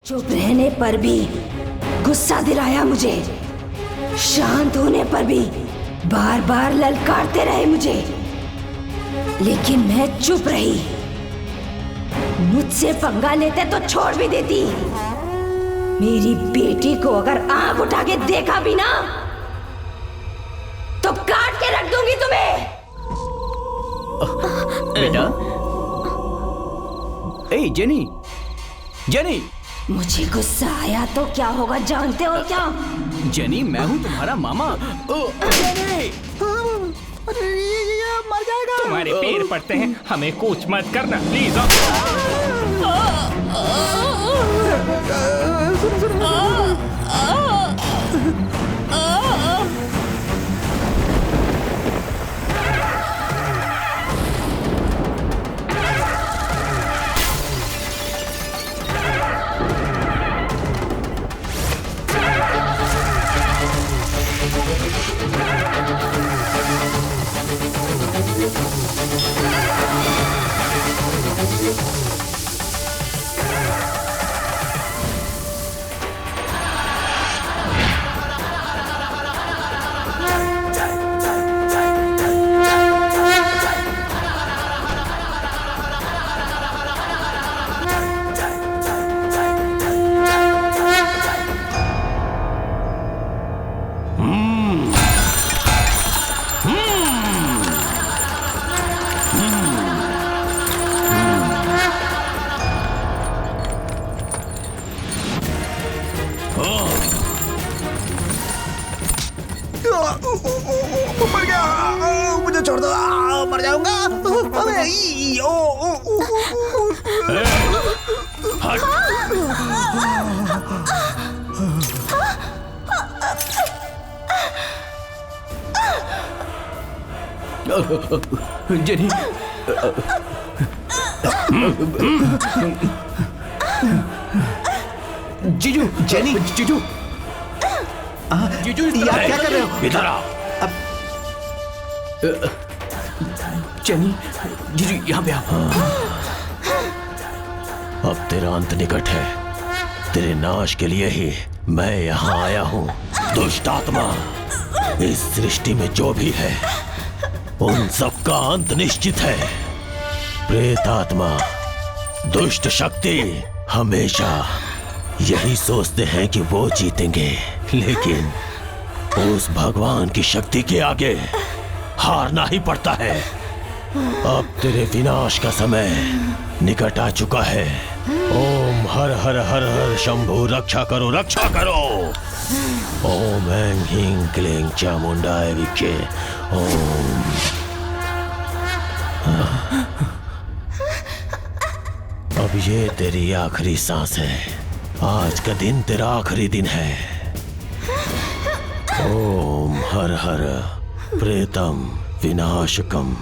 चुप रहने पर भी गुस्सा दिलाया मुझे, शांत होने पर भी बार बार ललकारते रहे मुझे, लेकिन मैं चुप रही। मुझसे पंगा लेते तो छोड़ भी देती। मेरी बेटी को अगर आंख उठा के देखा भी ना तो काट के रख दूंगी तुम्हें। बेटा, ए जेनी, जेनी। मुझे गुस्सा आया तो क्या होगा जानते हो क्या? जेनी, मैं हूँ तुम्हारा मामा। जेनी! मर जाएगा। तुम्हारे पैर पड़ते हैं, हमें कुछ मत करना प्लीज। मर गया, मुझे छोड़ दो, मर जाऊंगा। अबे जेनी, जीजू, जेनी, जीजू, जीजू, यार क्या कर रहे हो? इधर आओ। जेनी, जीजू यहाँ पे आओ। अब तेरा अंत निकट है। तेरे नाश के लिए ही मैं यहाँ आया हूँ। दुष्ट आत्मा, इस सृष्टि में जो भी है उन सबका अंत निश्चित है। प्रेत आत्मा, दुष्ट शक्ति हमेशा यही सोचते हैं कि वो जीतेंगे, लेकिन उस भगवान की शक्ति के आगे हारना ही पड़ता है। अब तेरे विनाश का समय निकट आ चुका है। ओम हर हर हर हर शंभु, रक्षा करो, रक्षा करो। ओम ऐं ह्रीं क्लीं चामुंडाय विद्महे। ओम। अब ये तेरी आखिरी सांस है। आज का दिन तेरा आखिरी दिन है। ओम हर हर प्रेतम विनाशकम।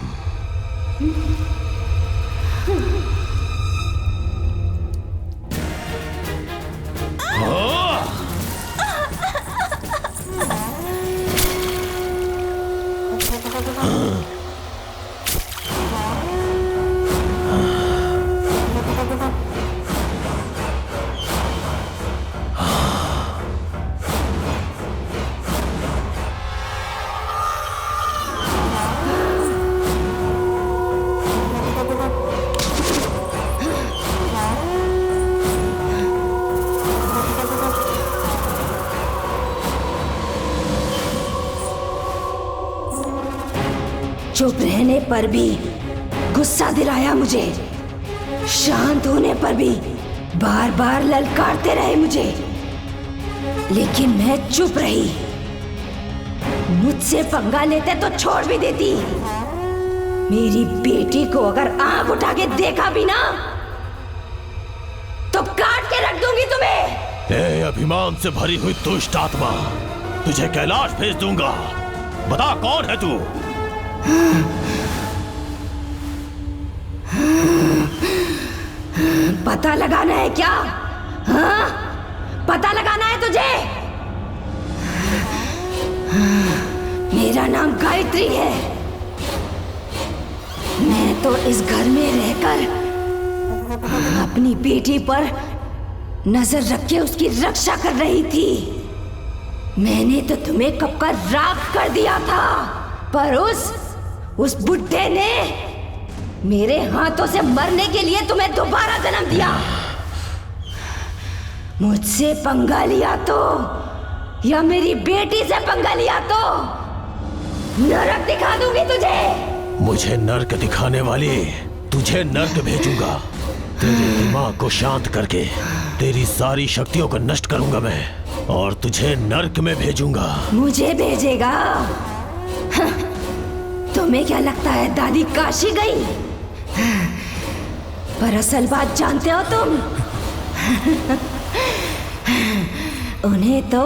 चुप रहने पर भी गुस्सा दिलाया मुझे, शांत होने पर भी बार बार ललकारते रहे मुझे, लेकिन मैं चुप रही। मुझसे पंगा लेते तो छोड़ भी देती। मेरी बेटी को अगर आंख उठा के देखा भी ना तो काट के रख दूंगी तुम्हें। ए अभिमान से भरी हुई दुष्ट आत्मा, तुझे कैलाश भेज दूंगा। बता कौन है तू? पता लगाना है क्या? हाँ? पता लगाना है तुझे? मेरा नाम गायत्री है। मैं तो इस घर में रहकर अपनी बेटी पर नजर रख के उसकी रक्षा कर रही थी। मैंने तो तुम्हें कब का राख कर दिया था, पर उस बुड्ढे ने मेरे हाथों से मरने के लिए तुम्हें दोबारा जन्म दिया। मुझसे पंगा लिया तो या मेरी बेटी से पंगा लिया तो नरक दिखा दूंगी तुझे। मुझे नर्क दिखाने वाली, तुझे नर्क भेजूंगा। तेरे दिमाग को शांत करके तेरी सारी शक्तियों को नष्ट करूंगा मैं, और तुझे नर्क में भेजूंगा। मुझे भेजेगा? तुम्हें क्या लगता है दादी काशी गई? पर असल बात जानते हो तुम? उन्हें तो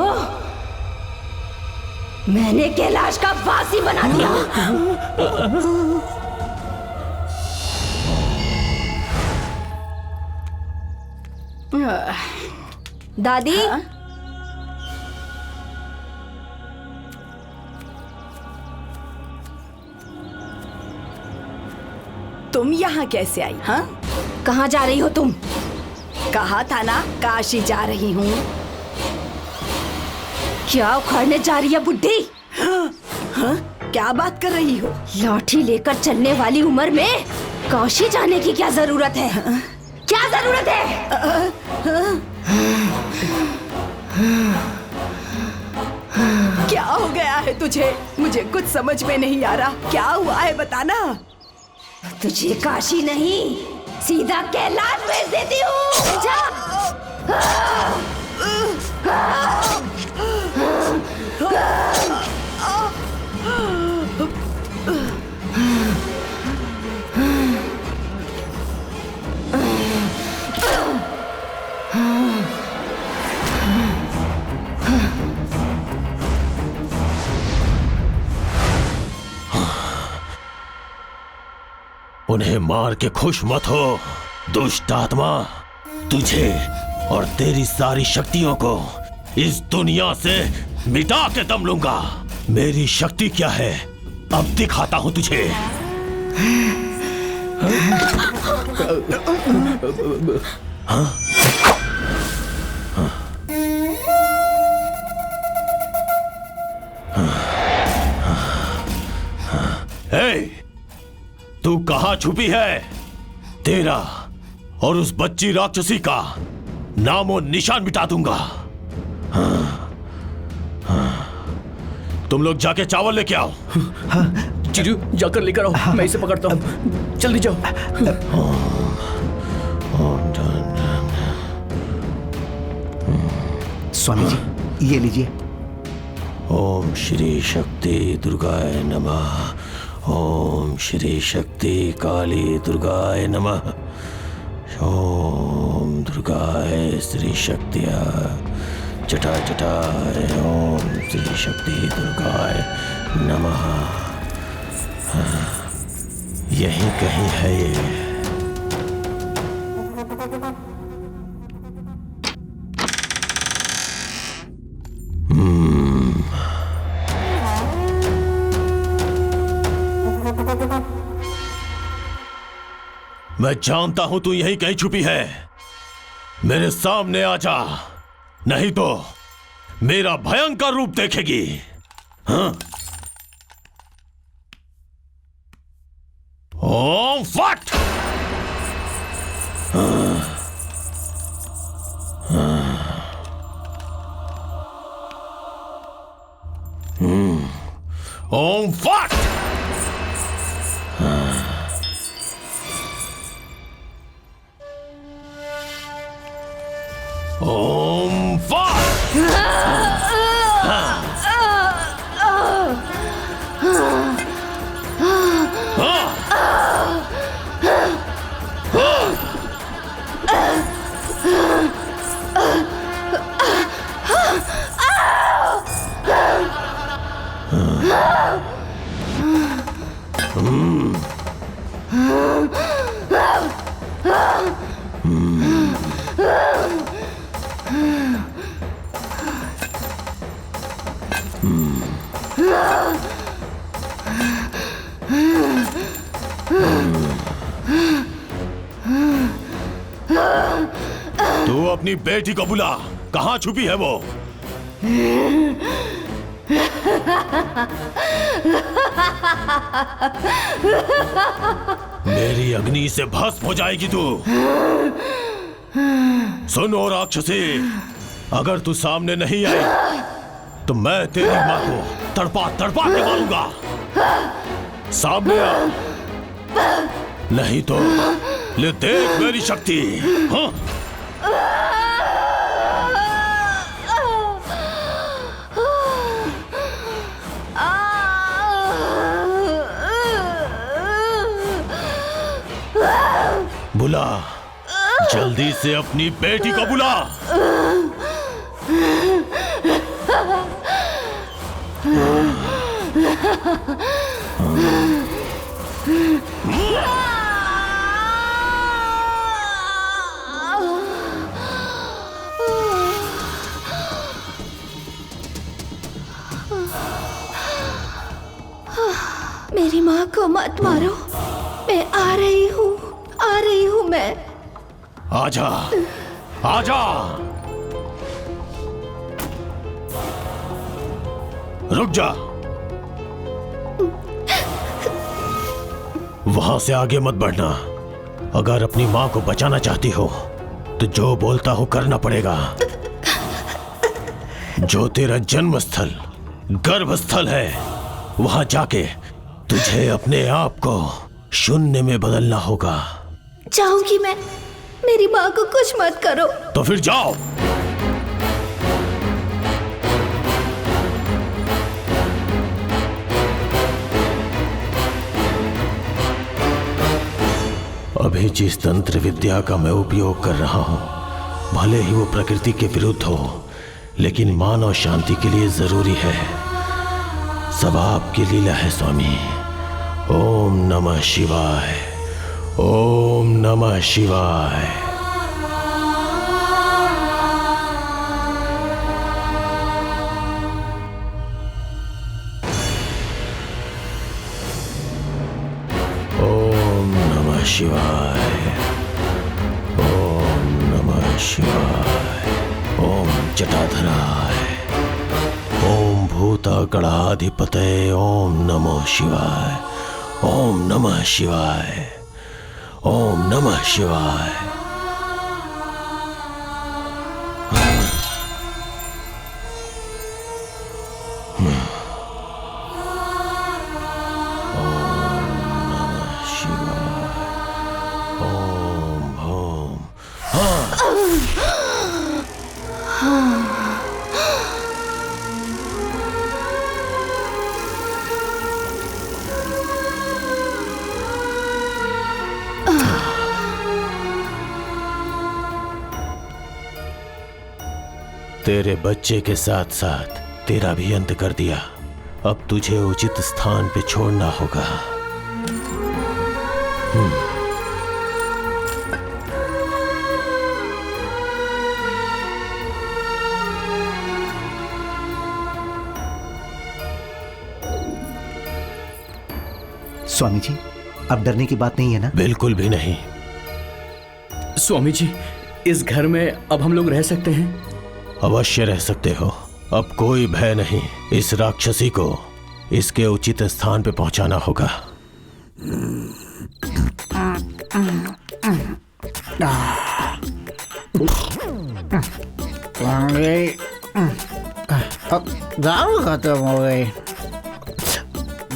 मैंने कैलाश का वासी बना दिया। दादी, तुम यहाँ कैसे आई? हाँ, कहाँ जा रही हो तुम? कहा था ना काशी जा रही हूँ। क्या उखाड़ने जा रही है बुड्ढी? हाँ? क्या बात कर रही हो? लाठी लेकर चलने वाली उम्र में काशी जाने की क्या जरूरत है? क्या जरूरत है? क्या हो गया है तुझे? मुझे कुछ समझ में नहीं आ रहा। क्या हुआ है बताना। तुझे काशी नहीं, सीधा कैलाश भेज देती हूँ। जा। उन्हें मार के खुश मत हो दुष्ट आत्मा। तुझे और तेरी सारी शक्तियों को इस दुनिया से मिटा के दम लूंगा। मेरी शक्ति क्या है अब दिखाता हूं तुझे। हाँ? तू कहां छुपी है? तेरा और उस बच्ची राक्षसी का नामो निशान मिटा दूंगा। तुम लोग जाके चावल लेके आओ। जीजू जाकर लेकर आओ, मैं इसे पकड़ता हूँ। जल्दी जाओ। स्वामी जी ये लीजिए। ओम श्री शक्ति दुर्गाय नमः। ओम श्री शक्ति काली दुर्गाय नमः। ओम दुर्गाय श्री शक्तिया जटा जटाय। ओम श्री शक्ति दुर्गाय नमः। यही कहीं है ये। मैं जानता हूं तू यहीं कहीं छुपी है। मेरे सामने आ जा, नहीं तो मेरा भयंकर रूप देखेगी। हाँ? ओम फट। ओम फट। ओम फट। तू अपनी बेटी को बुला, कहाँ छुपी है वो? मेरी अग्नि से भस्म हो जाएगी तू। सुनो राक्षसी, अगर तू सामने नहीं आई तो मैं तेरी माँ को तड़पा तड़पा के मारूंगा। सामने आ, नहीं तो ले देख मेरी शक्ति। हाँ? बुला, जल्दी से अपनी बेटी को बुला। मेरी माँ को मत मारो, मैं आ रही हूँ मैं। आजा, आजा। रुक जा, वहां से आगे मत बढ़ना। अगर अपनी माँ को बचाना चाहती हो तो जो बोलता हो करना पड़ेगा। जो तेरा जन्म स्थल, गर्भ स्थल है, वहां जाके तुझे अपने आप को शून्य में बदलना होगा। जाऊंगी मैं, मेरी माँ को कुछ मत करो। तो फिर जाओ। अभी जिस तंत्र विद्या का मैं उपयोग कर रहा हूं, भले ही वो प्रकृति के विरुद्ध हो, लेकिन मानव शांति के लिए जरूरी है। सब आपकी लीला है स्वामी। ओम नमः शिवाय, ओम नमः शिवाय। ओम नमः शिवाय, ओम नमः शिवाय, ओम जटाधराय, ओम भूतगणाधिपतये ओम नमो शिवाय, ओम नमः शिवाय, ओम नमः शिवाय। तेरे बच्चे के साथ साथ तेरा भी अंत कर दिया। अब तुझे उचित स्थान पे छोड़ना होगा। स्वामी जी, अब डरने की बात नहीं है ना? बिल्कुल भी नहीं। स्वामी जी, इस घर में अब हम लोग रह सकते हैं? अवश्य रह सकते हो। अब कोई भय नहीं। इस राक्षसी को इसके उचित स्थान पे पहुंचाना होगा। दारू खत्म हो गई।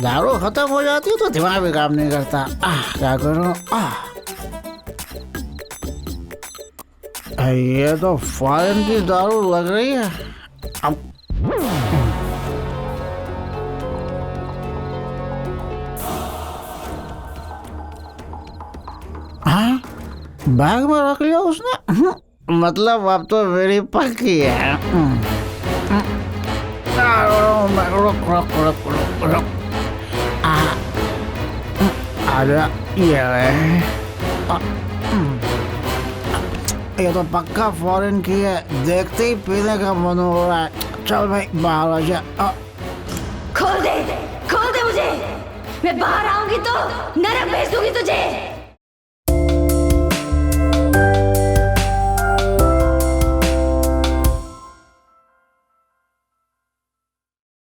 दारू खत्म हो जाती है तो दिमाग भी काम नहीं करता। क्या करूं? ये तो फॉरेन की दारू लग रही है। अब हाँ, बैग में रख लिया उसने। मतलब अब तो मेरी पक्की है। रुक रुक रुक रुक रुक। आजा, ये तो पक्का फॉरेन की है। देखते ही पीने का मन हो रहा है। चल भाई बाहर आ जा। खोल दे मुझे। मैं बाहर आऊंगी तो नरक भेज दूंगी तुझे।